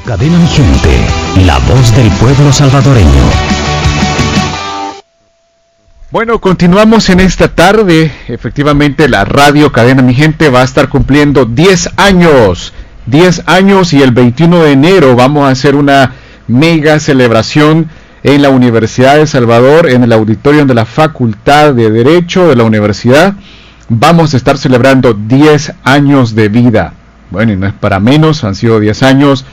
Cadena Mi Gente, la voz del pueblo salvadoreño. Bueno, continuamos en esta tarde. Efectivamente, la radio Cadena Mi Gente va a estar cumpliendo 10 años. 10 años y el 21 de enero vamos a hacer una mega celebración en la Universidad de El Salvador, en el auditorio de la Facultad de Derecho de la Universidad. Vamos a estar celebrando 10 años de vida. Bueno, y no es para menos, han sido 10 años.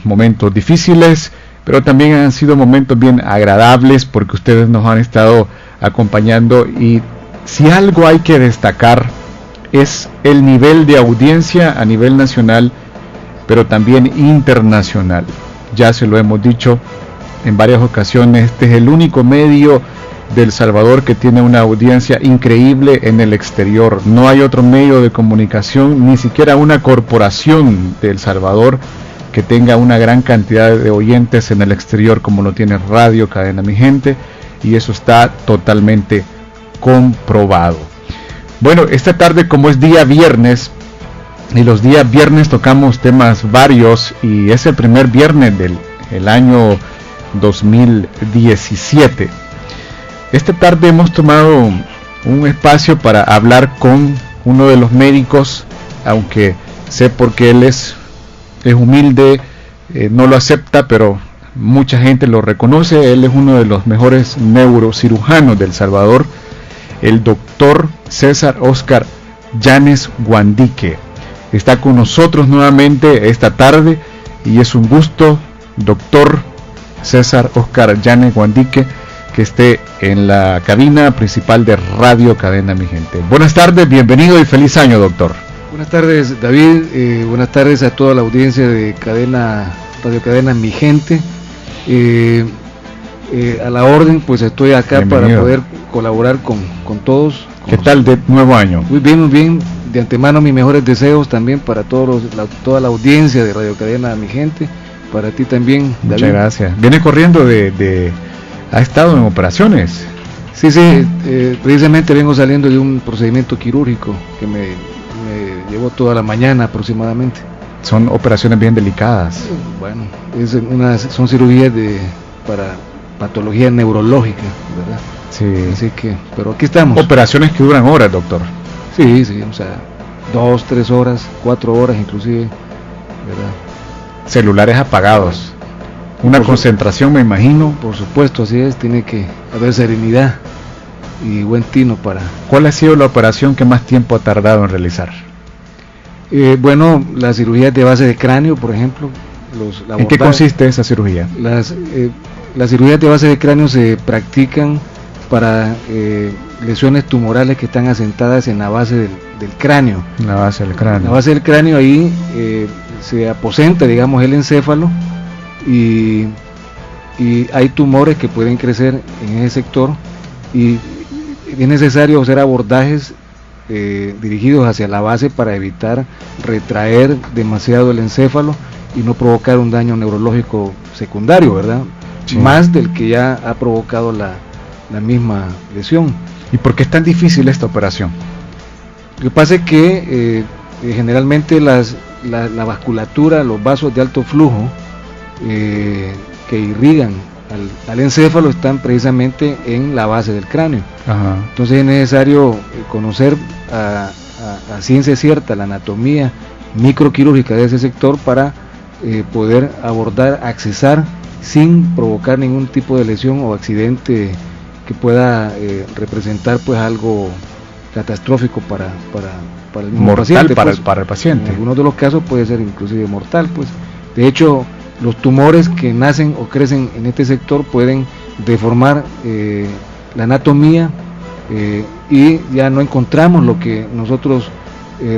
Momentos difíciles, pero también han sido momentos bien agradables porque ustedes nos han estado acompañando, y si algo hay que destacar es el nivel de audiencia a nivel nacional, pero también internacional. Ya se lo hemos dicho en varias ocasiones, este es el único medio de El Salvador que tiene una audiencia increíble en el exterior. No hay otro medio de comunicación, ni siquiera una corporación de El Salvador, que tenga una gran cantidad de oyentes en el exterior como lo tiene Radio Cadena Mi Gente, y eso está totalmente comprobado. Bueno, esta tarde, como es día viernes, y los días viernes tocamos temas varios, y es el primer viernes del año 2017. Esta tarde hemos tomado un espacio para hablar con uno de los médicos, aunque sé por qué él es humilde, no lo acepta, pero mucha gente lo reconoce. Él es uno de los mejores neurocirujanos de El Salvador, el doctor César Oscar Llanes Guandique. Está con nosotros nuevamente esta tarde y es un gusto, doctor César Oscar Llanes Guandique, que esté en la cabina principal de Radio Cadena Mi Gente. Buenas tardes, bienvenido y feliz año, doctor. Buenas tardes, David, buenas tardes a toda la audiencia de Radio Cadena Mi Gente. A la orden, pues estoy acá. Bienvenido. Para poder colaborar con todos. ¿Qué tal de nuevo año? Muy bien, muy bien. De antemano mis mejores deseos también para toda la audiencia de Radio Cadena Mi Gente, para ti también, David. Muchas gracias. Viene corriendo ha estado en operaciones. Sí, precisamente vengo saliendo de un procedimiento quirúrgico que me llevó toda la mañana aproximadamente. Son operaciones bien delicadas. Bueno, son cirugías para patología neurológica, ¿verdad? Sí. Así que, pero aquí estamos. Operaciones que duran horas, doctor. Sí, o sea, 2, 3 horas, 4 horas inclusive, ¿verdad? Celulares apagados. Una concentración, me imagino. Por supuesto, así es, tiene que haber serenidad y buen tino para... ¿Cuál ha sido la operación que más tiempo ha tardado en realizar? Bueno, las cirugías de base de cráneo, por ejemplo. ¿En qué consiste esa cirugía? Las cirugías de base de cráneo se practican para lesiones tumorales que están asentadas en la base del cráneo. La base del cráneo. La base del cráneo, ahí se aposenta, digamos, el encéfalo, y hay tumores que pueden crecer en ese sector, y es necesario hacer abordajes dirigidos hacia la base para evitar retraer demasiado el encéfalo y no provocar un daño neurológico secundario, ¿verdad? Sí. Más del que ya ha provocado la misma lesión. ¿Y por qué es tan difícil esta operación? Lo que pasa es que generalmente la vasculatura, los vasos de alto flujo que irrigan al encéfalo están precisamente en la base del cráneo. Ajá. Entonces es necesario conocer a ciencia cierta la anatomía microquirúrgica de ese sector para poder accesar sin provocar ningún tipo de lesión o accidente que pueda representar pues algo catastrófico para el mismo paciente, para el paciente. En algunos de los casos puede ser inclusive mortal, pues. De hecho, los tumores que nacen o crecen en este sector pueden deformar la anatomía, y ya no encontramos lo que nosotros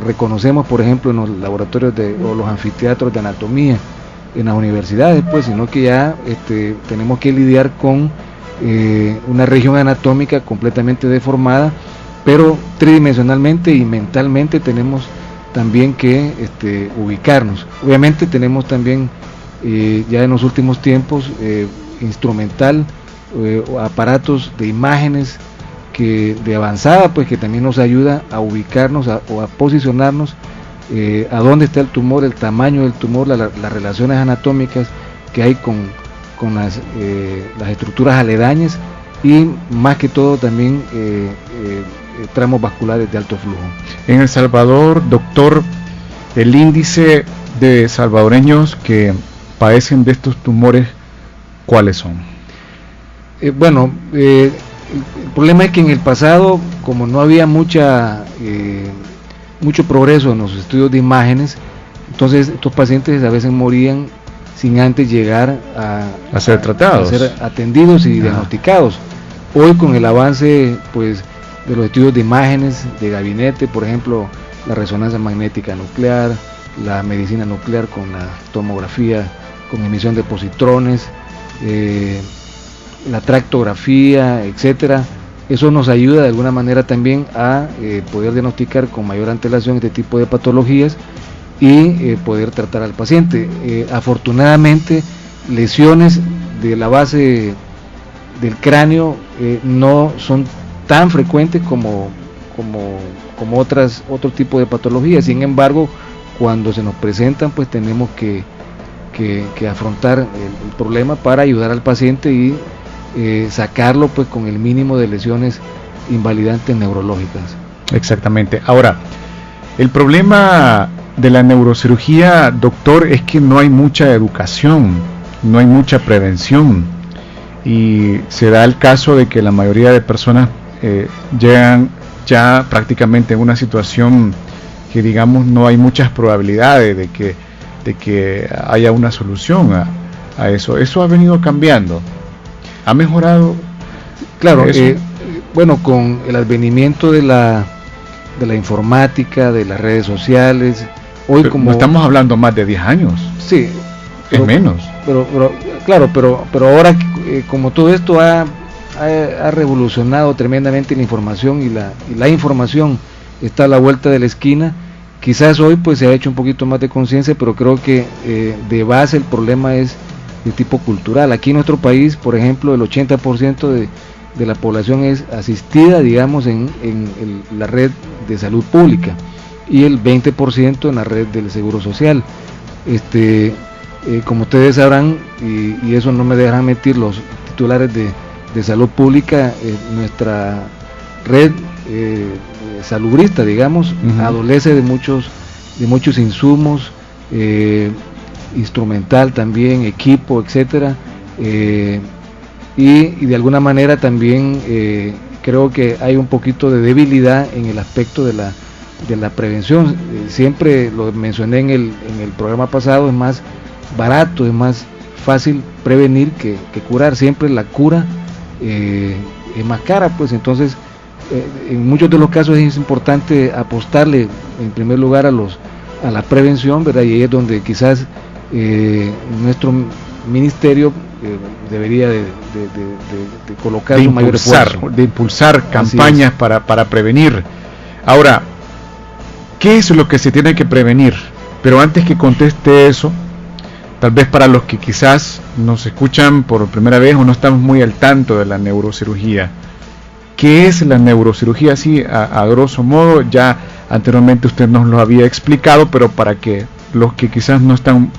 reconocemos, por ejemplo, en los laboratorios o los anfiteatros de anatomía en las universidades, pues, sino que ya tenemos que lidiar con una región anatómica completamente deformada, pero tridimensionalmente y mentalmente tenemos también que ubicarnos. Obviamente tenemos también ya en los últimos tiempos instrumental, aparatos de imágenes de avanzada, pues, que también nos ayuda a ubicarnos o a posicionarnos a dónde está el tumor, el tamaño del tumor, las relaciones anatómicas que hay con las estructuras aledañas y más que todo también tramos vasculares de alto flujo. En El Salvador, doctor, el índice de salvadoreños que padecen de estos tumores, ¿cuáles son? El problema es que en el pasado, como no había mucho progreso en los estudios de imágenes, entonces estos pacientes a veces morían sin antes llegar a ser tratados, a ser atendidos y diagnosticados. Hoy, con el avance pues de los estudios de imágenes de gabinete, por ejemplo la resonancia magnética nuclear, la medicina nuclear con la tomografía con emisión de positrones, la tractografía, etcétera, eso nos ayuda de alguna manera también a poder diagnosticar con mayor antelación este tipo de patologías y poder tratar al paciente. Afortunadamente, lesiones de la base del cráneo no son tan frecuentes como otro tipo de patologías. Sin embargo, cuando se nos presentan, pues tenemos que afrontar el problema para ayudar al paciente y sacarlo pues con el mínimo de lesiones invalidantes neurológicas. Exactamente. Ahora, el problema de la neurocirugía, doctor, es que no hay mucha educación, no hay mucha prevención, y se da el caso de que la mayoría de personas llegan ya prácticamente en una situación que, digamos, no hay muchas probabilidades de que haya una solución a eso. Eso ha venido cambiando, ha mejorado. Claro, con el advenimiento de la informática, de las redes sociales, hoy pero como no estamos hablando más de 10 años. Sí, es menos. Pero ahora como todo esto ha revolucionado tremendamente la información y la información está a la vuelta de la esquina, quizás hoy pues se ha hecho un poquito más de conciencia, pero creo que de base el problema es de tipo cultural. Aquí en nuestro país, por ejemplo, el 80% de la población es asistida, digamos, en la red de salud pública y el 20% en la red del seguro social. Como ustedes sabrán, y eso no me dejarán mentir los titulares de salud pública, nuestra red salubrista, digamos, adolece de muchos insumos, instrumental también, equipo, etcétera, y de alguna manera también creo que hay un poquito de debilidad en el aspecto de la prevención. Siempre lo mencioné en el programa pasado, es más barato, es más fácil prevenir que curar. Siempre la cura es más cara, pues entonces en muchos de los casos es importante apostarle en primer lugar a la prevención, ¿verdad? Y ahí es donde quizás nuestro ministerio debería de colocar un mayor esfuerzo, de impulsar campañas para prevenir. Ahora, ¿qué es lo que se tiene que prevenir? Pero antes que conteste eso, tal vez para los que quizás nos escuchan por primera vez o no estamos muy al tanto de la neurocirugía, ¿qué es la neurocirugía? Así, a grosso modo, ya anteriormente usted nos lo había explicado, pero para que los que quizás no están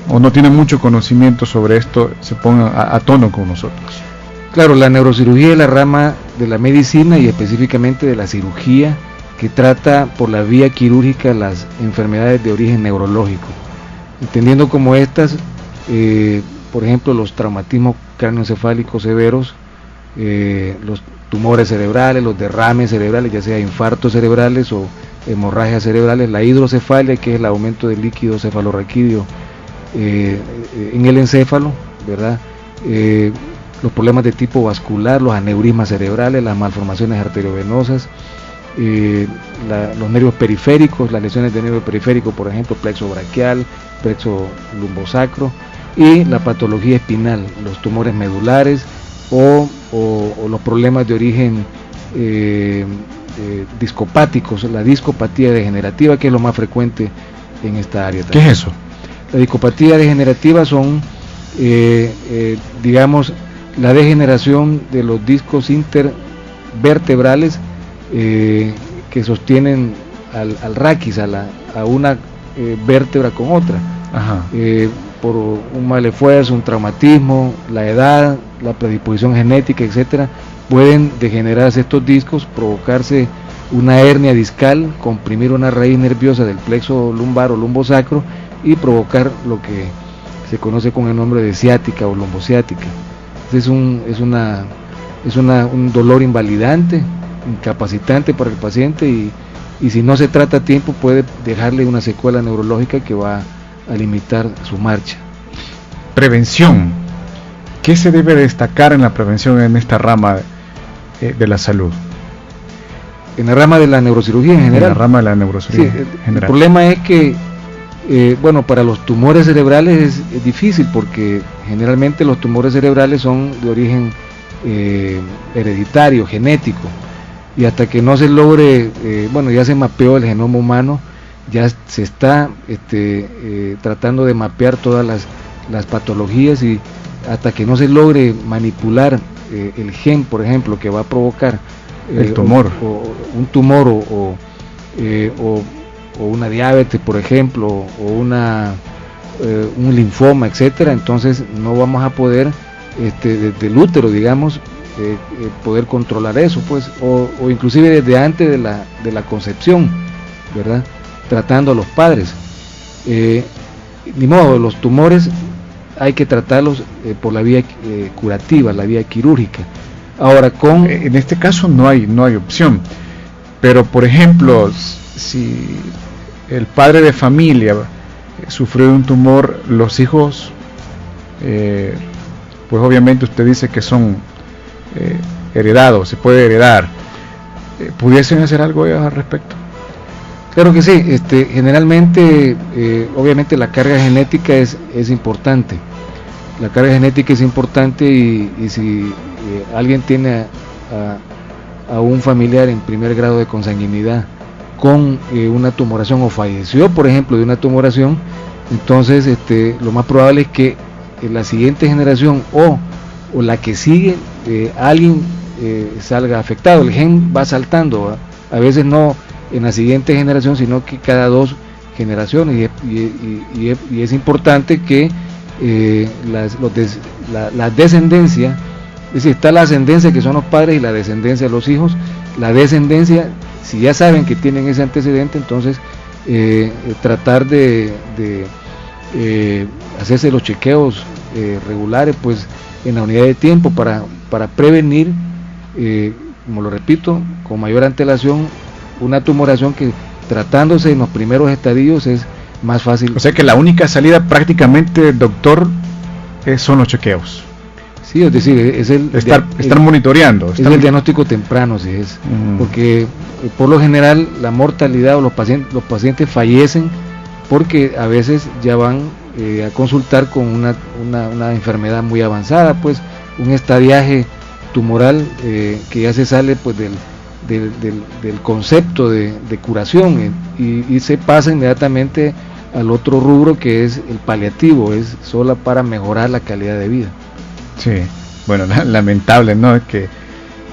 o no tienen mucho conocimiento sobre esto se pongan a tono con nosotros. Claro, la neurocirugía es la rama de la medicina y específicamente de la cirugía que trata por la vía quirúrgica las enfermedades de origen neurológico, entendiendo como estas, por ejemplo, los traumatismos cráneoencefálicos severos, los tumores cerebrales, los derrames cerebrales, ya sea infartos cerebrales o hemorragias cerebrales, la hidrocefalia, que es el aumento del líquido cefalorraquídeo en el encéfalo, ¿verdad? Los problemas de tipo vascular, los aneurismas cerebrales, las malformaciones arteriovenosas, los nervios periféricos, las lesiones de nervio periférico, por ejemplo, plexo braquial, plexo lumbosacro, y la patología espinal, los tumores medulares o los problemas de origen discopáticos, la discopatía degenerativa, que es lo más frecuente en esta área también. ¿Qué es eso? La discopatía degenerativa son, digamos, la degeneración de los discos intervertebrales que sostienen al raquis, a una vértebra con otra. Ajá. Por un mal esfuerzo, un traumatismo, la edad, la predisposición genética, etcétera, pueden degenerarse estos discos, provocarse una hernia discal, comprimir una raíz nerviosa del plexo lumbar o lumbosacro y provocar lo que se conoce con el nombre de ciática o lombociática. Es un dolor invalidante, incapacitante para el paciente y si no se trata a tiempo puede dejarle una secuela neurológica que va a limitar su marcha. Prevención. ¿Qué se debe destacar en la prevención en esta rama de la salud? En la rama de la neurocirugía en general. En la rama de la neurocirugía el problema es que, para los tumores cerebrales es difícil porque generalmente los tumores cerebrales son de origen hereditario, genético, y hasta que no se logre, ya se mapeó el genoma humano, ya se está tratando de mapear todas las patologías, y hasta que no se logre manipular el gen, por ejemplo, que va a provocar el tumor, un tumor o una diabetes, por ejemplo, o un linfoma, etcétera, entonces no vamos a poder desde el útero, digamos, poder controlar eso, pues, o inclusive desde antes de la concepción, ¿verdad? Tratando a los padres. Ni modo, los tumores hay que tratarlos por la vía curativa, la vía quirúrgica. Ahora, en este caso no hay opción, pero por ejemplo, si el padre de familia sufrió de un tumor, los hijos, pues obviamente usted dice que son heredados, se puede heredar, ¿pudiesen hacer algo al respecto? Claro que sí. Generalmente, obviamente la carga genética es importante. La carga genética es importante y si alguien tiene a un familiar en primer grado de consanguinidad con una tumoración o falleció, por ejemplo, de una tumoración, entonces lo más probable es que en la siguiente generación o la que sigue, alguien salga afectado. El gen va saltando, ¿verdad? A veces no en la siguiente generación, sino que cada 2 generaciones, y es importante que la descendencia, es decir, está la ascendencia que son los padres y la descendencia de los hijos. La descendencia, si ya saben que tienen ese antecedente, entonces tratar de hacerse los chequeos regulares, pues, en la unidad de tiempo para prevenir, como lo repito, con mayor antelación, una tumoración que, tratándose en los primeros estadios, es más fácil. O sea que la única salida prácticamente, doctor, son los chequeos. Sí, es decir, es estar monitoreando. Es el diagnóstico temprano, sí es. Porque por lo general la mortalidad o los pacientes fallecen porque a veces ya van a consultar con una enfermedad muy avanzada, pues un estadiaje tumoral que ya se sale, pues, del concepto de curación, y se pasa inmediatamente al otro rubro, que es el paliativo, es solo para mejorar la calidad de vida. Sí, bueno, lamentable, ¿no?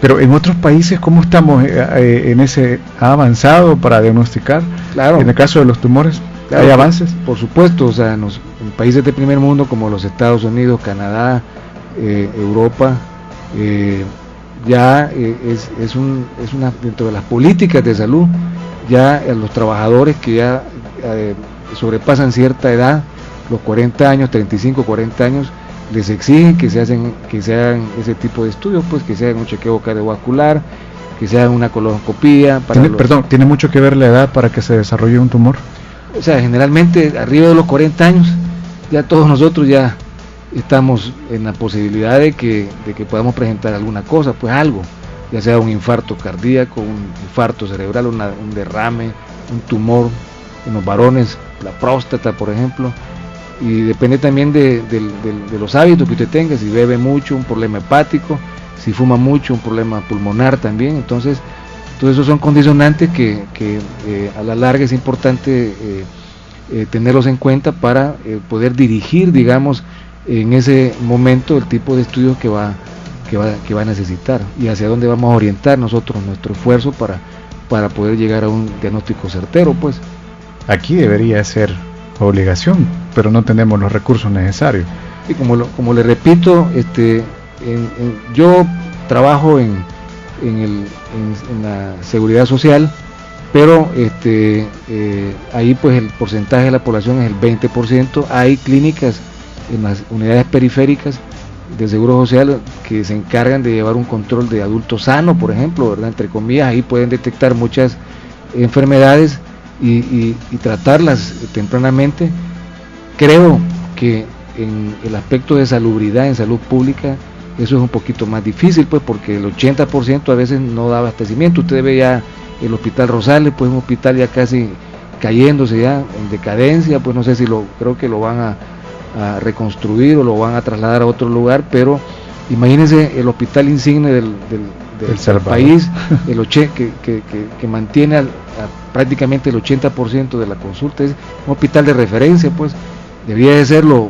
Pero en otros países, ¿cómo estamos en ese? ¿Ha avanzado para diagnosticar? Claro. En el caso de los tumores, claro, ¿hay avances? Por supuesto, o sea, en países de primer mundo como los Estados Unidos, Canadá, Europa, ya es una, dentro de las políticas de salud, ya los trabajadores que ya sobrepasan cierta edad, los 40 años, 35, 40 años, les exigen que se hagan ese tipo de estudios, pues que se hagan un chequeo cardiovascular, que se hagan una colonoscopía. ¿Tiene mucho que ver la edad para que se desarrolle un tumor? O sea, generalmente arriba de los 40 años, ya todos nosotros ya estamos en la posibilidad de que podamos presentar alguna cosa, pues algo, ya sea un infarto cardíaco, un infarto cerebral, un derrame, un tumor en los varones, la próstata, por ejemplo. Y depende también de los hábitos que usted tenga, si bebe mucho, un problema hepático, si fuma mucho, un problema pulmonar también. Entonces, todos esos son condicionantes que a la larga es importante tenerlos en cuenta para poder dirigir, digamos, en ese momento el tipo de estudios que va a necesitar y hacia dónde vamos a orientar nosotros nuestro esfuerzo para poder llegar a un diagnóstico certero, pues. Aquí debería ser obligación, pero no tenemos los recursos necesarios. Y como le repito, yo trabajo en la seguridad social, pero ahí pues el porcentaje de la población es el 20%. Hay clínicas en las unidades periféricas del Seguro Social que se encargan de llevar un control de adultos sanos, por ejemplo, ¿verdad? Entre comillas, ahí pueden detectar muchas enfermedades y tratarlas tempranamente. Creo que en el aspecto de salubridad, en salud pública, eso es un poquito más difícil, pues, porque el 80% a veces no da abastecimiento. Usted ve ya el Hospital Rosales, pues un hospital ya casi cayéndose, ya en decadencia, pues no sé si creo que lo van a reconstruir o lo van a trasladar a otro lugar, pero imagínense el hospital insigne del país, que mantiene prácticamente el 80% de la consulta. Es un hospital de referencia, pues debería de ser lo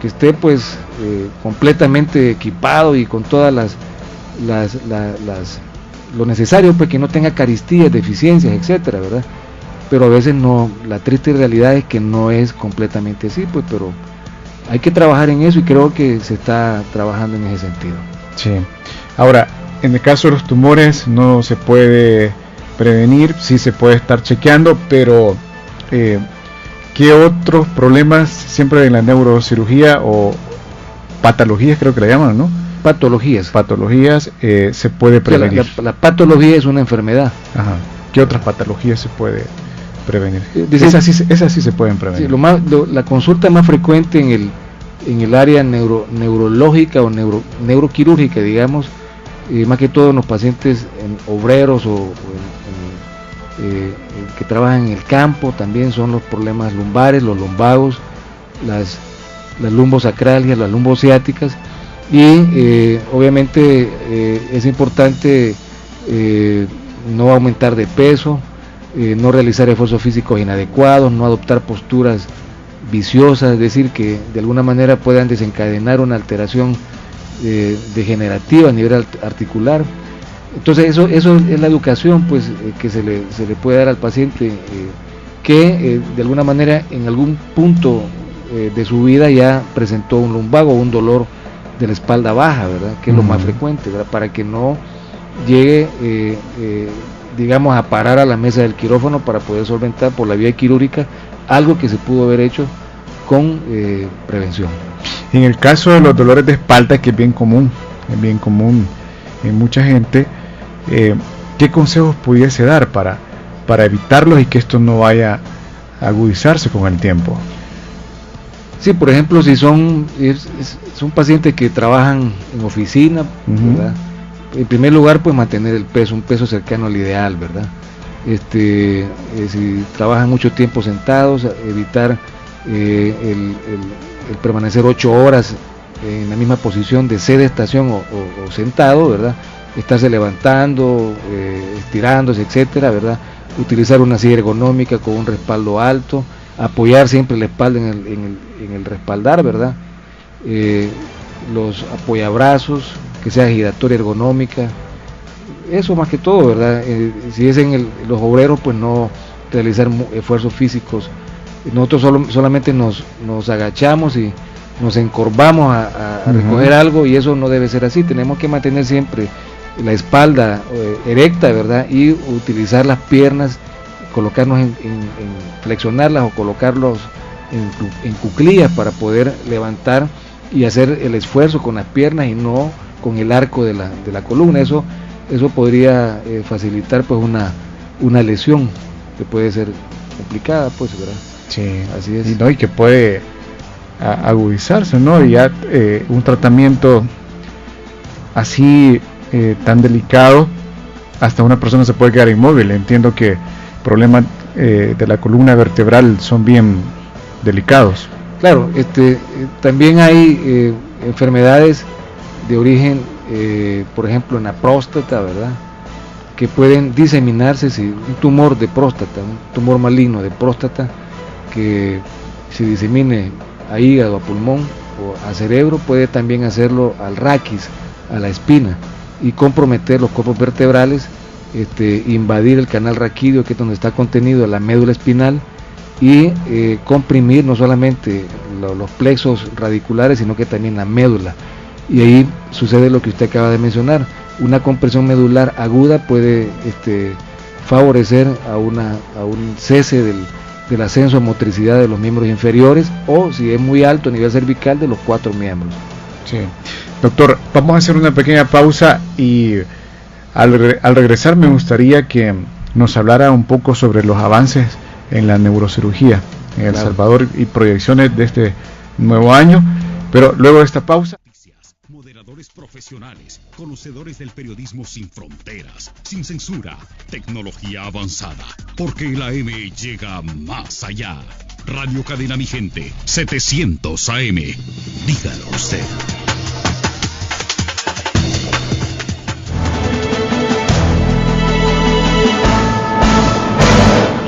que esté pues completamente equipado y con todas lo necesario, pues que no tenga caristías, deficiencias, etcétera, ¿verdad? Pero a veces no, la triste realidad es que no es completamente así, pues, pero hay que trabajar en eso y creo que se está trabajando en ese sentido. Sí. Ahora, en el caso de los tumores no se puede prevenir, sí se puede estar chequeando, pero ¿qué otros problemas siempre en la neurocirugía o patologías creo que le llaman, ¿no? Patologías se puede prevenir. La patología es una enfermedad. Ajá. ¿Qué otras patologías se puede prevenir? Esas sí se pueden prevenir. Sí, la consulta más frecuente en el área neurológica o neuroquirúrgica, digamos, más que todo en los pacientes obreros que trabajan en el campo, también son los problemas lumbares, los lumbagos, las lumbosacralgias, las lumbociáticas, y obviamente es importante no aumentar de peso, no realizar esfuerzos físicos inadecuados, no adoptar posturas viciosas, es decir, que de alguna manera puedan desencadenar una alteración degenerativa a nivel articular. Entonces eso es la educación, pues, que se le puede dar al paciente, que de alguna manera en algún punto de su vida ya presentó un lumbago o un dolor de la espalda baja, ¿verdad? Que es lo más frecuente, ¿verdad? Para que no llegue digamos a parar a la mesa del quirófano para poder solventar por la vía quirúrgica algo que se pudo haber hecho con prevención. En el caso de los dolores de espalda, que es bien común en mucha gente, ¿qué consejos pudiese dar para evitarlos y que esto no vaya a agudizarse con el tiempo? Sí, por ejemplo, si son pacientes que trabajan en oficina, ¿verdad? En primer lugar, pues mantener un peso cercano al ideal, ¿verdad? Si trabajan mucho tiempo sentados, evitar el permanecer 8 horas en la misma posición de sedestación o sentado, ¿verdad? Estarse levantando, estirándose, etcétera, ¿verdad? Utilizar una silla ergonómica con un respaldo alto, apoyar siempre la espalda en el respaldar, ¿verdad? Los apoyabrazos, que sea giratoria ergonómica, eso más que todo, ¿verdad? Si es en los obreros, pues no realizar esfuerzos físicos. Nosotros solamente nos agachamos y nos encorvamos a recoger algo, y eso no debe ser así. Tenemos que mantener siempre la espalda erecta, ¿verdad? Y utilizar las piernas, colocarnos flexionarlas o colocarlos en cuclillas para poder levantar y hacer el esfuerzo con las piernas y no con el arco de la columna. Eso podría facilitar pues una lesión que puede ser complicada, pues, ¿verdad? Sí, así es. Y que puede agudizarse, ¿no? Y ya un tratamiento así tan delicado, hasta una persona se puede quedar inmóvil. Entiendo que problemas de la columna vertebral son bien delicados. Claro, también hay enfermedades de origen, por ejemplo en la próstata, ¿verdad? Que pueden diseminarse, si un tumor de próstata, un tumor maligno de próstata que se disemine a hígado, a pulmón o a cerebro, puede también hacerlo al raquis, a la espina, y comprometer los cuerpos vertebrales, invadir el canal raquídeo, que es donde está contenido la médula espinal, y comprimir no solamente los plexos radiculares, sino que también la médula. Y ahí sucede lo que usted acaba de mencionar. Una compresión medular aguda puede favorecer a un cese del ascenso de motricidad de los miembros inferiores, o si es muy alto a nivel cervical, de los 4 miembros. Sí. Doctor, vamos a hacer una pequeña pausa y al regresar me gustaría que nos hablara un poco sobre los avances en la neurocirugía en El Salvador y proyecciones de este nuevo año, pero luego de esta pausa. Moderadores profesionales, conocedores del periodismo sin fronteras, sin censura, tecnología avanzada, porque la AM llega más allá. Radio Cadena Mi Gente, 700 AM. Dígalo usted.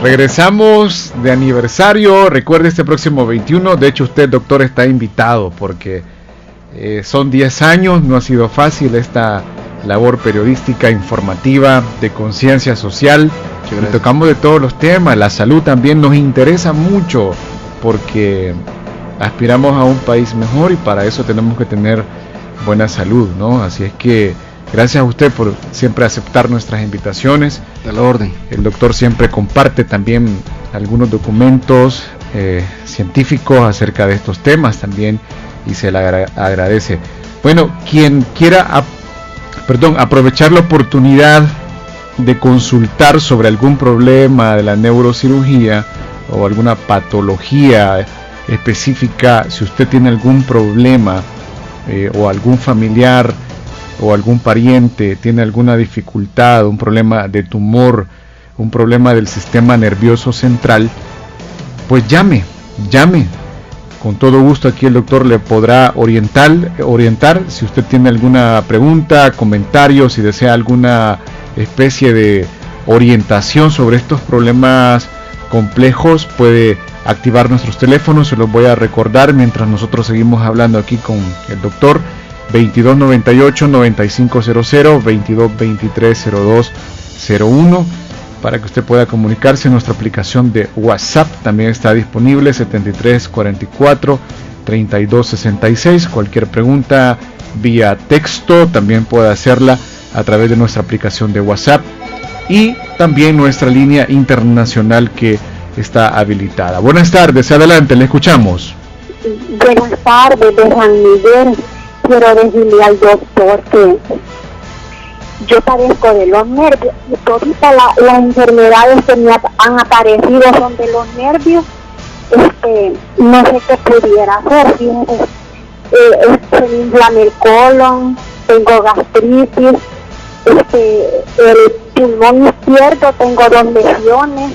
Regresamos de aniversario. Recuerde, este próximo 21, de hecho usted, doctor, está invitado porque son 10 años, no ha sido fácil esta labor periodística, informativa, de conciencia social. Y tocamos de todos los temas. La salud también nos interesa mucho porque aspiramos a un país mejor y para eso tenemos que tener buena salud, ¿no? Así es que gracias a usted por siempre aceptar nuestras invitaciones. A la orden. El doctor siempre comparte también algunos documentos científicos acerca de estos temas también, y se le agradece. Bueno, quien quiera aprovechar la oportunidad de consultar sobre algún problema de la neurocirugía o alguna patología específica, si usted tiene algún problema o algún familiar o algún pariente tiene alguna dificultad, un problema de tumor, un problema del sistema nervioso central, pues llame. Con todo gusto aquí el doctor le podrá orientar si usted tiene alguna pregunta, comentario, si desea alguna especie de orientación sobre estos problemas complejos, puede activar nuestros teléfonos. Se los voy a recordar mientras nosotros seguimos hablando aquí con el doctor. 2298-9500, 2223-0201, para que usted pueda comunicarse. Nuestra aplicación de WhatsApp también está disponible, 7344-3266. Cualquier pregunta vía texto también puede hacerla a través de nuestra aplicación de WhatsApp, y también nuestra línea internacional que está habilitada. Buenas tardes, adelante, le escuchamos. Buenas tardes, de San Miguel. Quiero decirle al doctor que yo padezco de los nervios, y ahorita las enfermedades que me han aparecido son de los nervios. No sé qué pudiera hacer, fíjense, se me inflama el colon, tengo gastritis, el pulmón izquierdo tengo 2 lesiones,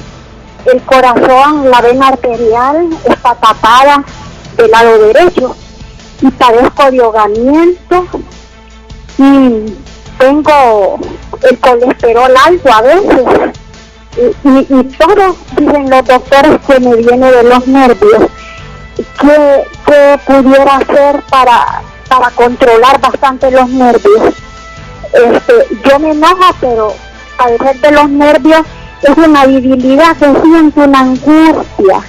el corazón, la vena arterial está tapada del lado derecho, y padezco de ahogamiento, y tengo el colesterol alto a veces, y todo, dicen los doctores, que me viene de los nervios. ¿Qué pudiera hacer para controlar bastante los nervios? Yo me enojo, pero padecer de los nervios es una debilidad que siento, una angustia,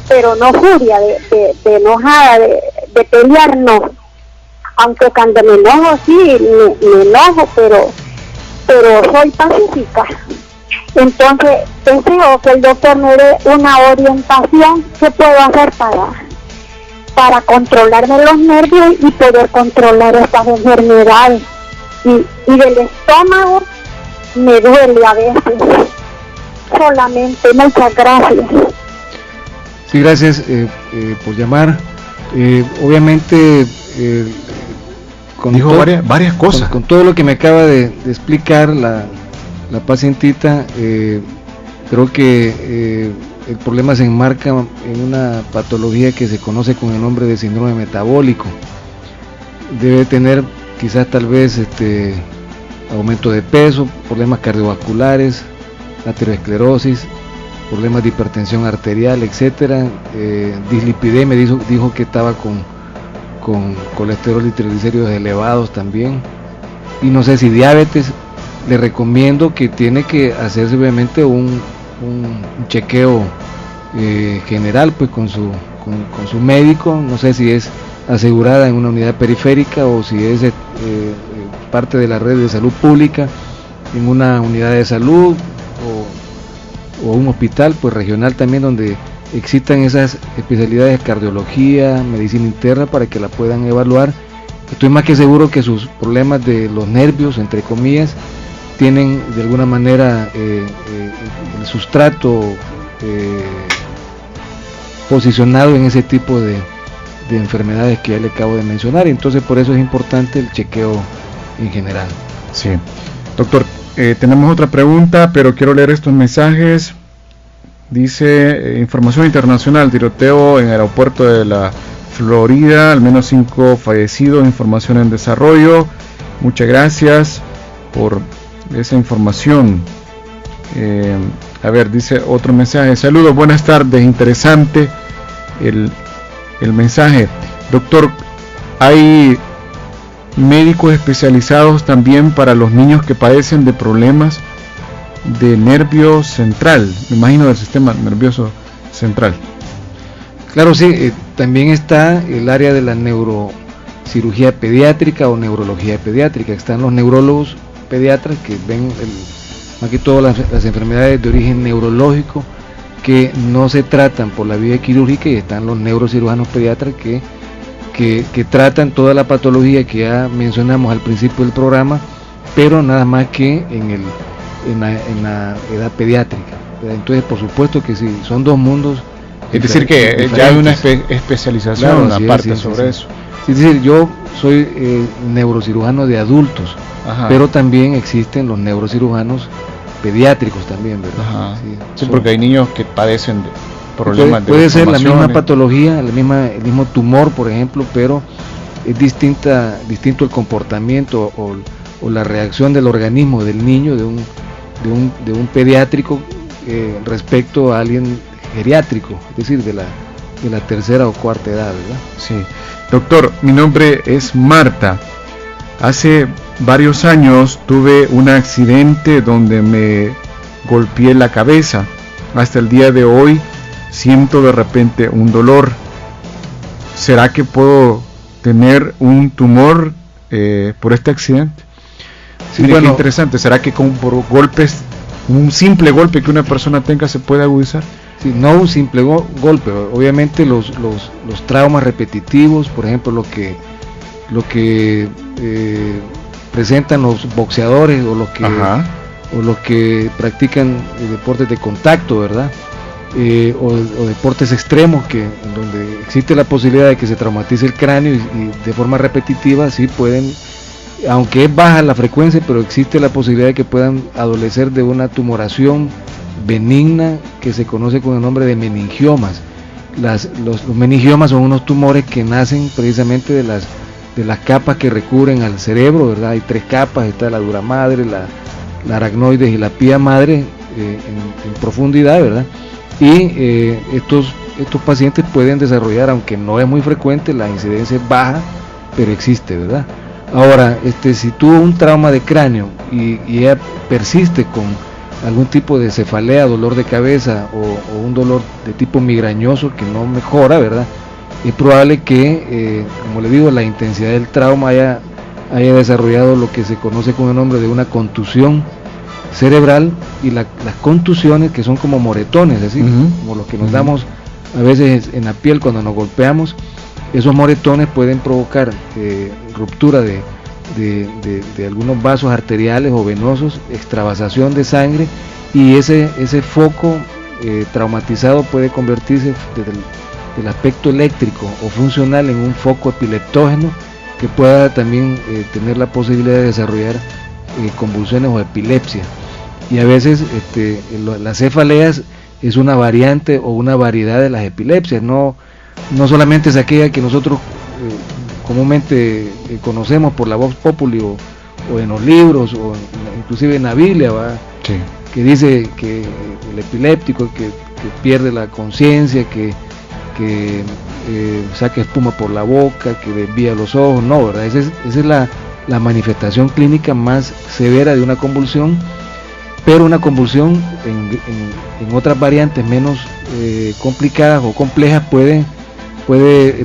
pero no furia de enojada, de pelear, no. Aunque cuando me enojo, sí, me enojo, pero soy pacífica. Entonces deseo que el doctor me dé una orientación. ¿Qué puedo hacer para controlarme los nervios y poder controlar estas enfermedades? Y del estómago me duele a veces solamente. Muchas gracias. Sí, gracias por llamar. Obviamente dijo varias cosas. Con todo lo que me acaba de explicar la pacientita, creo que el problema se enmarca en una patología que se conoce con el nombre de síndrome metabólico. Debe tener quizás tal vez aumento de peso, problemas cardiovasculares, aterosclerosis, problemas de hipertensión arterial, etcétera, dislipidemia, dijo que estaba con colesterol y triglicéridos elevados también, y no sé si diabetes, le recomiendo que tiene que hacerse obviamente un chequeo general pues con su médico, no sé si es asegurada en una unidad periférica o si es parte de la red de salud pública en una unidad de salud o un hospital pues regional también donde existan esas especialidades de cardiología, medicina interna para que la puedan evaluar. Estoy más que seguro que sus problemas de los nervios, entre comillas, tienen de alguna manera el sustrato posicionado en ese tipo de enfermedades que ya le acabo de mencionar, entonces por eso es importante el chequeo en general. Sí, doctor, tenemos otra pregunta, pero quiero leer estos mensajes. Dice, información internacional, tiroteo en el aeropuerto de la Florida, al menos 5 fallecidos, información en desarrollo. Muchas gracias por esa información. A ver, dice otro mensaje, saludos, buenas tardes, interesante el mensaje. Doctor, ¿hay médicos especializados también para los niños que padecen de problemas de nervio central? Me imagino del sistema nervioso central. Claro, sí, también está el área de la neurocirugía pediátrica o neurología pediátrica. Están los neurólogos pediatras que ven más que todo las enfermedades de origen neurológico que no se tratan por la vía quirúrgica, y están los neurocirujanos pediatras que tratan toda la patología que ya mencionamos al principio del programa, pero nada más que en la edad pediátrica. Entonces, por supuesto que sí, son dos mundos. Es decir, que ya hay una especialización aparte sobre eso. Es decir, yo soy neurocirujano de adultos, ajá, pero también existen los neurocirujanos pediátricos también, ¿verdad? Sí, porque hay niños que padecen de problemas de puede ser la misma patología, el mismo tumor, por ejemplo, pero es distinto el comportamiento o la reacción del organismo del niño, de un pediátrico respecto a alguien geriátrico, es decir, de la tercera o cuarta edad, ¿verdad? Sí. Doctor, mi nombre es Marta. Hace varios años tuve un accidente donde me golpeé la cabeza. Hasta el día de hoy siento de repente un dolor. ¿Será que puedo tener un tumor por este accidente? Sí, bueno, qué interesante. ¿Será que por golpes, un simple golpe que una persona tenga se puede agudizar? Sí, no un simple golpe, obviamente los traumas repetitivos, por ejemplo lo que presentan los boxeadores o los que practican deportes de contacto, ¿verdad? O deportes extremos en donde existe la posibilidad de que se traumatice el cráneo y de forma repetitiva, sí pueden, aunque es baja la frecuencia, pero existe la posibilidad de que puedan adolecer de una tumoración benigna que se conoce con el nombre de meningiomas. Los meningiomas son unos tumores que nacen precisamente de las capas que recubren al cerebro, ¿verdad? Hay 3 capas, está la dura madre, la aracnoides y la pía madre en profundidad, ¿verdad? Y estos pacientes pueden desarrollar, aunque no es muy frecuente, la incidencia es baja, pero existe, ¿verdad? Ahora, si tuvo un trauma de cráneo y ella persiste con algún tipo de cefalea, dolor de cabeza o un dolor de tipo migrañoso que no mejora, ¿verdad? Es probable que, como le digo, la intensidad del trauma haya desarrollado lo que se conoce con el nombre de una contusión cerebral, y las contusiones, que son como moretones, así, como los que nos damos a veces en la piel cuando nos golpeamos, esos moretones pueden provocar ruptura de algunos vasos arteriales o venosos, extravasación de sangre, y ese foco traumatizado puede convertirse del aspecto eléctrico o funcional en un foco epileptógeno que pueda también tener la posibilidad de desarrollar convulsiones o epilepsia. Y a veces las cefaleas es una variante o una variedad de las epilepsias, no solamente es aquella que nosotros comúnmente conocemos por la vox populi o en los libros o inclusive en la Biblia, ¿va? Sí. Que dice que el epiléptico que pierde la conciencia, que saca espuma por la boca, que desvía los ojos, no, ¿verdad? Esa es la la manifestación clínica más severa de una convulsión, pero una convulsión en otras variantes menos complicadas o complejas puede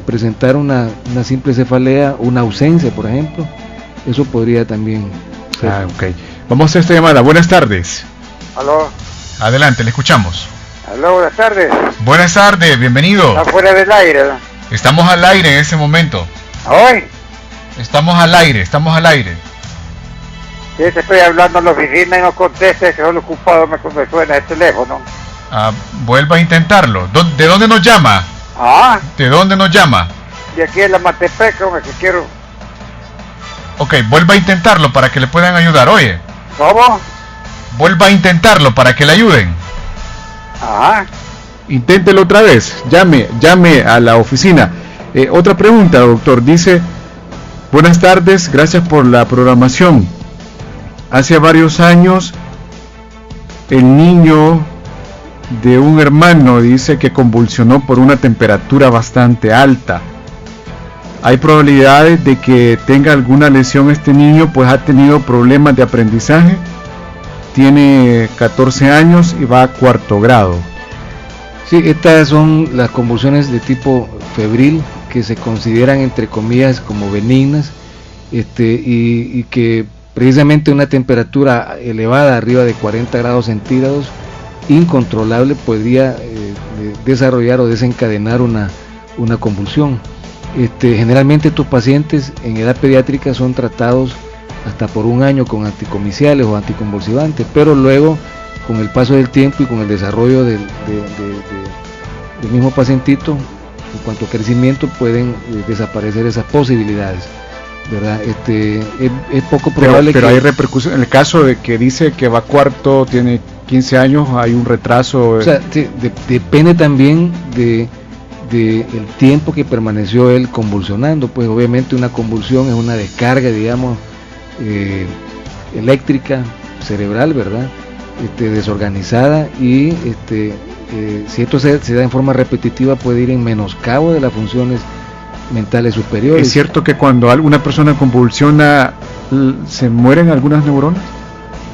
presentar una simple cefalea, una ausencia, por ejemplo. Eso podría también ser. Ok. Vamos a esta llamada. Buenas tardes. Aló. Adelante, le escuchamos. Aló, buenas tardes. Buenas tardes, bienvenido. Está fuera del aire, ¿no? Estamos al aire en ese momento. ¿Hoy? Estamos al aire. Sí, te estoy hablando en la oficina y no conteste, que soy ocupado, me suena el teléfono. Vuelva a intentarlo. ¿De dónde nos llama? ¿De dónde nos llama? De aquí en la Matepeca, hombre, que quiero. Ok, vuelva a intentarlo para que le puedan ayudar, oye. ¿Cómo? Vuelva a intentarlo para que le ayuden. Inténtelo otra vez, llame a la oficina. Otra pregunta, doctor, dice: buenas tardes, gracias por la programación. Hace varios años, el niño de un hermano dice que convulsionó por una temperatura bastante alta. ¿Hay probabilidades de que tenga alguna lesión este niño, pues ha tenido problemas de aprendizaje? Tiene 14 años y va a 4º grado. Sí, estas son las convulsiones de tipo febril, que se consideran entre comillas como benignas, y que precisamente una temperatura elevada, arriba de 40 grados centígrados, incontrolable, podría desarrollar o desencadenar una convulsión. Generalmente estos pacientes en edad pediátrica son tratados hasta por 1 año con anticomiciales o anticonvulsivantes, pero luego, con el paso del tiempo y con el desarrollo del mismo pacientito, en cuanto a crecimiento, pueden desaparecer esas posibilidades, ¿verdad? Es poco probable pero hay repercusión. En el caso de que dice que va 4º, tiene 15 años, hay un retraso. O sea, depende también de el tiempo que permaneció él convulsionando. Pues obviamente una convulsión es una descarga, digamos, eléctrica cerebral, ¿verdad? Desorganizada, y si esto se da en forma repetitiva, puede ir en menoscabo de las funciones mentales superiores. ¿Es cierto que cuando alguna persona convulsiona se mueren algunas neuronas?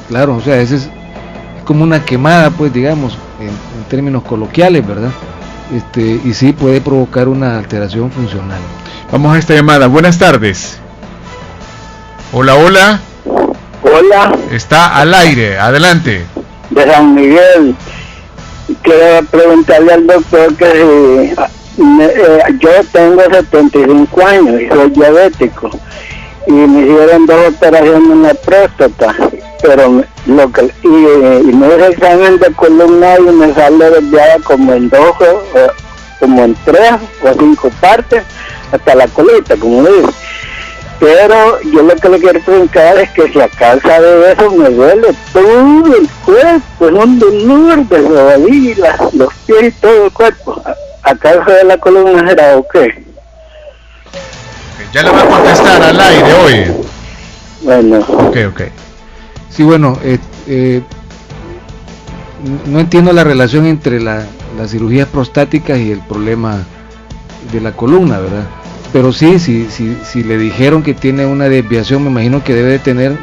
Claro, o sea, es como una quemada, pues, digamos, en términos coloquiales, ¿verdad? Y sí puede provocar una alteración funcional. Vamos a esta llamada. Buenas tardes. Hola. Hola. Está al aire, adelante. De San Miguel. Quiero preguntarle al doctor que yo tengo 75 años y soy diabético, y me hicieron 2 operaciones en la próstata, pero y me hice examen de columna y me sale desviada como en 2 como en 3 o 5 partes, hasta la colita, como dice. Pero yo lo que le quiero preguntar es que si a causa de eso me duele todo el cuerpo, es un dolor de rodillas, los pies y todo el cuerpo. ¿A causa de la columna será o qué? Ya le voy a contestar al aire hoy. Bueno. Ok. Sí, bueno, no entiendo la relación entre las cirugías prostáticas y el problema de la columna, ¿verdad? Pero sí, si le dijeron que tiene una desviación, me imagino que debe de tener,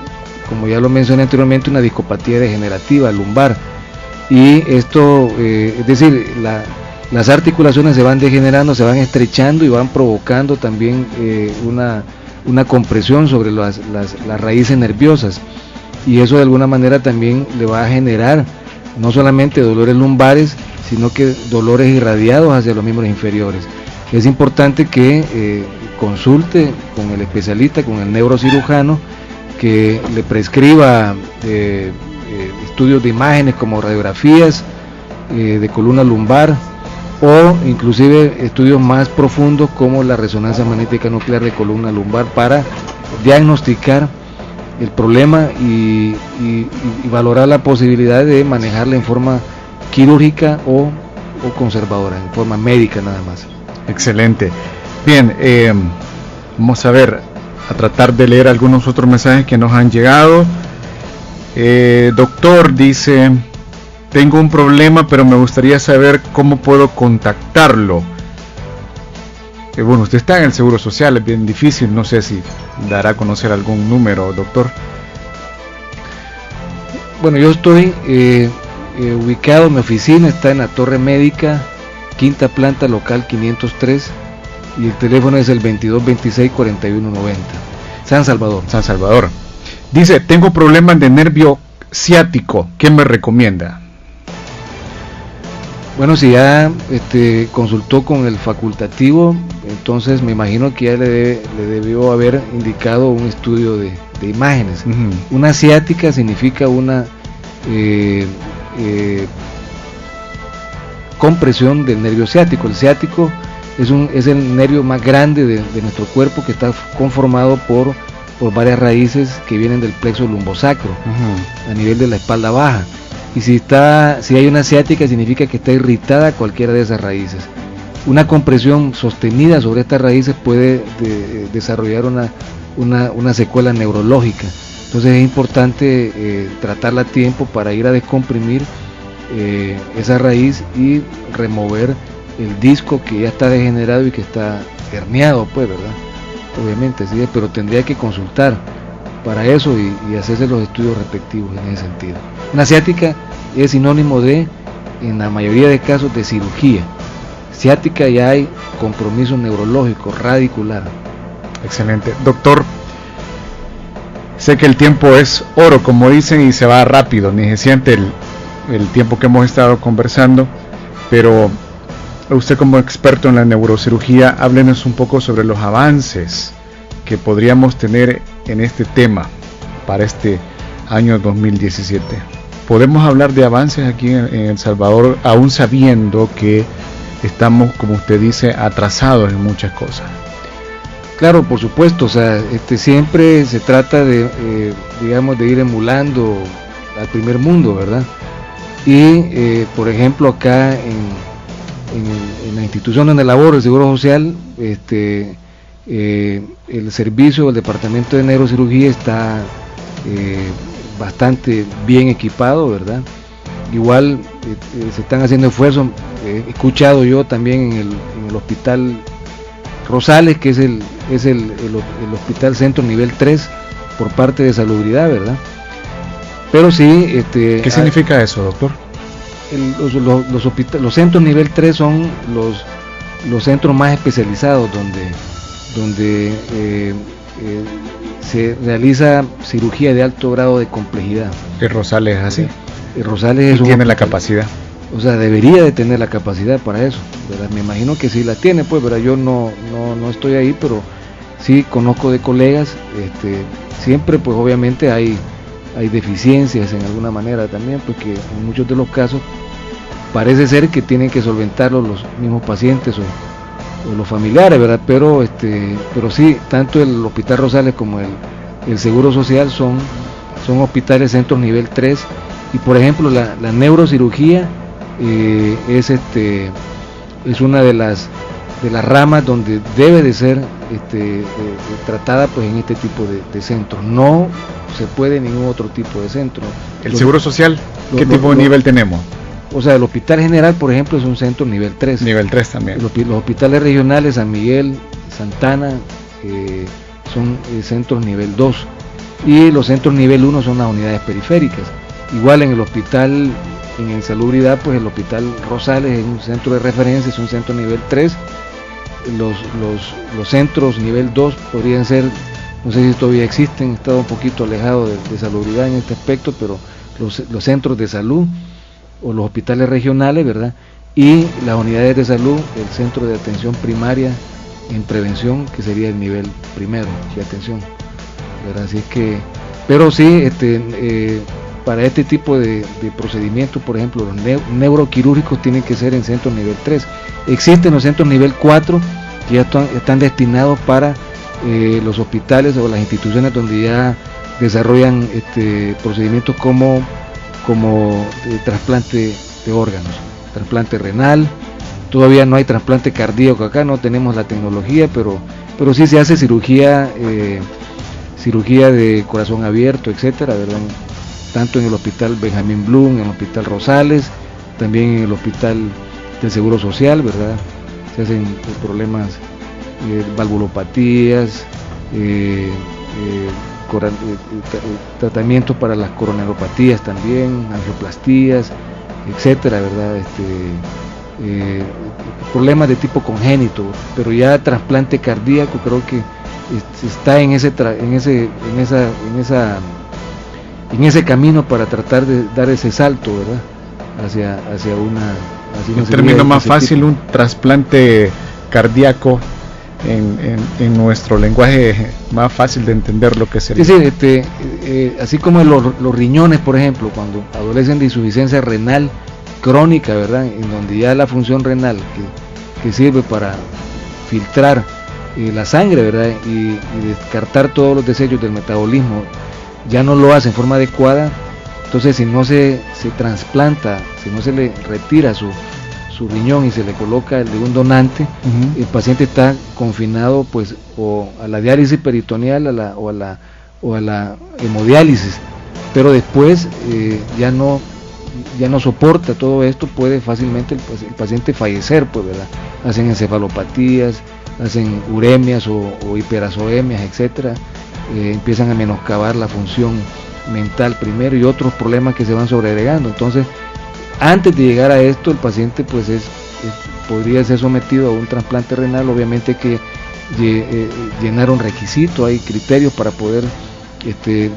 como ya lo mencioné anteriormente, una discopatía degenerativa lumbar. Y esto, es decir, las articulaciones se van degenerando, se van estrechando y van provocando también una compresión sobre las raíces nerviosas. Y eso de alguna manera también le va a generar no solamente dolores lumbares, sino que dolores irradiados hacia los miembros inferiores. Es importante que consulte con el especialista, con el neurocirujano, que le prescriba estudios de imágenes como radiografías de columna lumbar, o inclusive estudios más profundos como la resonancia magnética nuclear de columna lumbar, para diagnosticar el problema y valorar la posibilidad de manejarla en forma quirúrgica o conservadora, en forma médica nada más. Excelente. Bien, vamos a tratar de leer algunos otros mensajes que nos han llegado. Doctor, dice: tengo un problema, pero me gustaría saber cómo puedo contactarlo. Bueno, usted está en el Seguro Social, es bien difícil, no sé si dará a conocer algún número, doctor. Bueno, yo estoy ubicado, mi oficina está en la Torre Médica, quinta planta, local 503, y el teléfono es el 2226-4190, San Salvador. San Salvador. Dice, tengo problemas de nervio ciático, ¿qué me recomienda? Bueno, si ya consultó con el facultativo, entonces me imagino que ya le debió haber indicado un estudio de imágenes. Uh-huh. Una ciática significa una compresión del nervio ciático. El ciático es el nervio más grande de nuestro cuerpo, que está conformado por varias raíces que vienen del plexo lumbosacro, uh-huh, a nivel de la espalda baja. Y si hay una ciática, significa que está irritada cualquiera de esas raíces. Una compresión sostenida sobre estas raíces puede desarrollar una secuela neurológica. Entonces es importante tratarla a tiempo para ir a descomprimir esa raíz y remover el disco que ya está degenerado y que está herniado, pues, ¿verdad? Obviamente, sí, pero tendría que consultar para eso y hacerse los estudios respectivos en ese sentido. Una ciática es sinónimo de, en la mayoría de casos, de cirugía. Ciática ya hay compromiso neurológico radicular. Excelente. Doctor, sé que el tiempo es oro, como dicen, y se va rápido, ni se siente el tiempo que hemos estado conversando, pero usted, como experto en la neurocirugía, háblenos un poco sobre los avances que podríamos tener en este tema para este año 2017. ¿Podemos hablar de avances aquí en El Salvador, aún sabiendo que estamos, como usted dice, atrasados en muchas cosas? Claro, por supuesto, o sea, siempre se trata de, digamos, de ir emulando al primer mundo, ¿verdad? Y, por ejemplo, acá en la institución donde laboro, el Seguro Social, el servicio del departamento de neurocirugía está bastante bien equipado, ¿verdad? Igual se están haciendo esfuerzos, he escuchado yo también en el hospital Rosales, que es el hospital centro nivel 3 por parte de Salubridad, ¿verdad? Pero sí, ¿qué significa eso, doctor? Los centros nivel 3 son los centros más especializados donde se realiza cirugía de alto grado de complejidad. ¿Y Rosales es así? Rosales tiene la capacidad. O sea, debería de tener la capacidad para eso, ¿verdad? Me imagino que sí la tiene, pues, ¿verdad? Yo no estoy ahí, pero sí conozco de colegas, siempre, pues, obviamente hay deficiencias en alguna manera también, porque en muchos de los casos parece ser que tienen que solventarlo los mismos pacientes o los familiares, ¿verdad? Pero sí, tanto el Hospital Rosales como el Seguro Social son hospitales centros nivel 3, y por ejemplo la neurocirugía es una de las ramas donde debe de ser tratada, pues, en este tipo de centros. No se puede en ningún otro tipo de centro. ¿El Seguro Social qué tipo de nivel tenemos? O sea, el Hospital General, por ejemplo, es un centro nivel 3. Nivel 3 también. Los hospitales regionales, San Miguel, Santana, son centros nivel 2. Y los centros nivel 1 son las unidades periféricas. Igual en el hospital, en Salubridad, pues el Hospital Rosales es un centro de referencia, es un centro nivel 3. Los centros nivel 2 podrían ser, no sé si todavía existen, he estado un poquito alejado de Salubridad en este aspecto, pero los centros de salud o los hospitales regionales, ¿verdad? Y las unidades de salud, el centro de atención primaria en prevención, que sería el nivel primero de atención, ¿verdad? Así es que, pero sí, para este tipo de procedimientos, por ejemplo, los neuroquirúrgicos tienen que ser en centros nivel 3. Existen los centros nivel 4 que ya están destinados para los hospitales o las instituciones donde ya desarrollan procedimientos como trasplante de órganos, trasplante renal. Todavía no hay trasplante cardíaco acá, no tenemos la tecnología, pero sí se hace cirugía de corazón abierto, etcétera, ¿verdad? Tanto en el Hospital Benjamín Blum, en el Hospital Rosales, también en el Hospital del Seguro Social, ¿verdad? Se hacen problemas valvulopatías, tratamientos para las coronaropatías también, angioplastías, etcétera, ¿verdad? Problemas de tipo congénito, pero ya trasplante cardíaco creo que está en ese camino para tratar de dar ese salto, ¿verdad? Hacia una en términos más fácil, un trasplante cardíaco en nuestro lenguaje más fácil de entender lo que sería. Sí, así como los riñones, por ejemplo, cuando adolecen de insuficiencia renal crónica, ¿verdad? En donde ya la función renal que sirve para filtrar la sangre, ¿verdad? Y descartar todos los desechos del metabolismo ya no lo hace en forma adecuada. Entonces, si no se trasplanta, si no se le retira su riñón y se le coloca el de un donante, el paciente está confinado pues o a la diálisis peritoneal o a la hemodiálisis, pero después ya no soporta todo esto, puede fácilmente el paciente fallecer, pues, ¿verdad? Hacen encefalopatías, hacen uremias o hiperazoemias, etcétera, empiezan a menoscabar la función mental primero y otros problemas que se van sobreagregando. Entonces, antes de llegar a esto, el paciente pues podría ser sometido a un trasplante renal. Obviamente hay que llenar un requisito, hay criterios para poder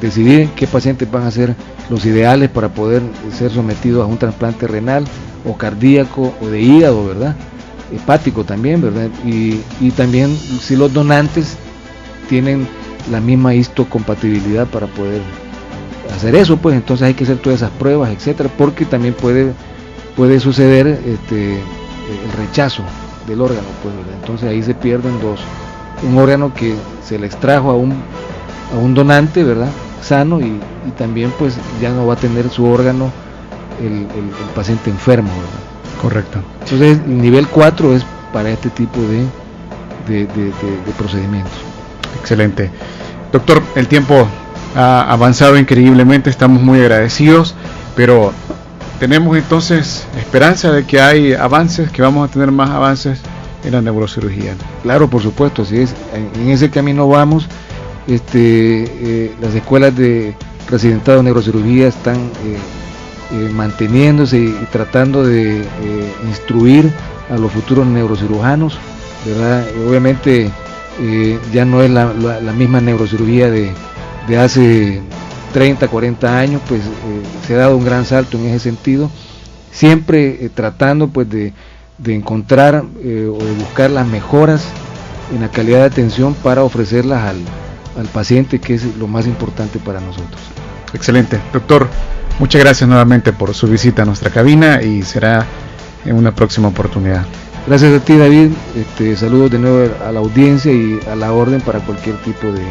decidir qué pacientes van a ser los ideales para poder ser sometidos a un trasplante renal o cardíaco o de hígado, ¿verdad? Hepático también, ¿verdad? Y también si los donantes tienen la misma histocompatibilidad para poder hacer eso, pues entonces hay que hacer todas esas pruebas, etcétera, porque también puede suceder el rechazo del órgano, pues, ¿verdad? Entonces ahí se pierden un órgano que se le extrajo a un donante, ¿verdad? Sano, y también pues ya no va a tener su órgano el paciente enfermo, ¿verdad? Correcto. Entonces el nivel 4 es para este tipo de procedimientos. Excelente. Doctor, el tiempo ha avanzado increíblemente, estamos muy agradecidos, pero tenemos entonces esperanza de que hay avances, que vamos a tener más avances en la neurocirugía. Claro, por supuesto, así es, en ese camino vamos. Las escuelas de residentado de neurocirugía están manteniéndose y tratando de instruir a los futuros neurocirujanos, ¿verdad? Obviamente ya no es la misma neurocirugía de hace 30, 40 años, pues se ha dado un gran salto en ese sentido, siempre tratando pues de encontrar o de buscar las mejoras en la calidad de atención para ofrecerlas al paciente, que es lo más importante para nosotros. Excelente, doctor, muchas gracias nuevamente por su visita a nuestra cabina y será en una próxima oportunidad. Gracias a ti, David, saludos de nuevo a la audiencia y a la orden para cualquier tipo de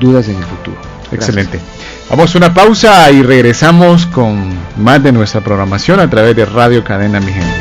dudas en el futuro. Gracias. Excelente. Vamos a una pausa y regresamos con más de nuestra programación a través de Radio Cadena Mi Gente.